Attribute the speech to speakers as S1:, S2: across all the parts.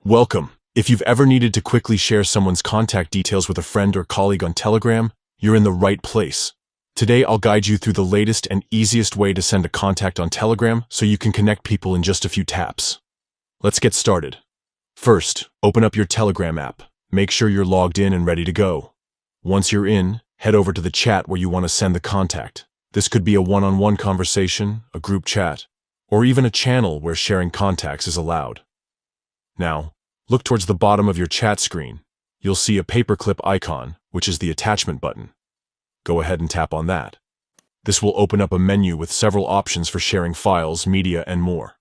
S1: Welcome. If you've ever needed to quickly share someone's contact details with a friend or colleague on Telegram, you're in the right place. Today, I'll guide you through the latest and easiest way to send a contact on Telegram so you can connect people in just a few taps. Let's get started. First, open up your Telegram app. Make sure you're logged in and ready to go. Once you're in, head over to the chat where you want to send the contact. This could be a one-on-one conversation, a group chat, or even a channel where sharing contacts is allowed. Now, look towards the bottom of your chat screen. You'll see a paperclip icon, which is the attachment button. Go ahead and tap on that. This will open up a menu with several options for sharing files, media, and more.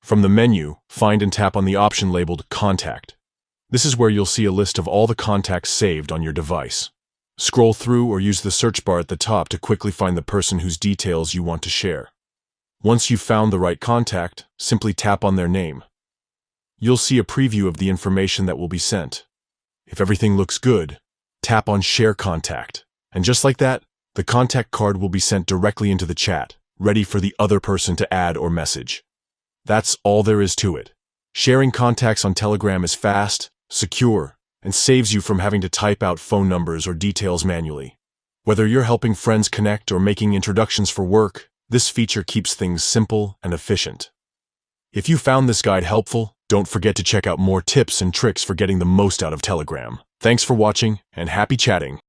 S1: From the menu, find and tap on the option labeled Contact. This is where you'll see a list of all the contacts saved on your device. Scroll through or use the search bar at the top to quickly find the person whose details you want to share. Once you've found the right contact, simply tap on their name. You'll see a preview of the information that will be sent. If everything looks good, tap on Share Contact. And just like that, the contact card will be sent directly into the chat, ready for the other person to add or message. That's all there is to it. Sharing contacts on Telegram is fast, secure, and saves you from having to type out phone numbers or details manually. Whether you're helping friends connect or making introductions for work, this feature keeps things simple and efficient. If you found this guide helpful, don't forget to check out more tips and tricks for getting the most out of Telegram. Thanks for watching, and happy chatting!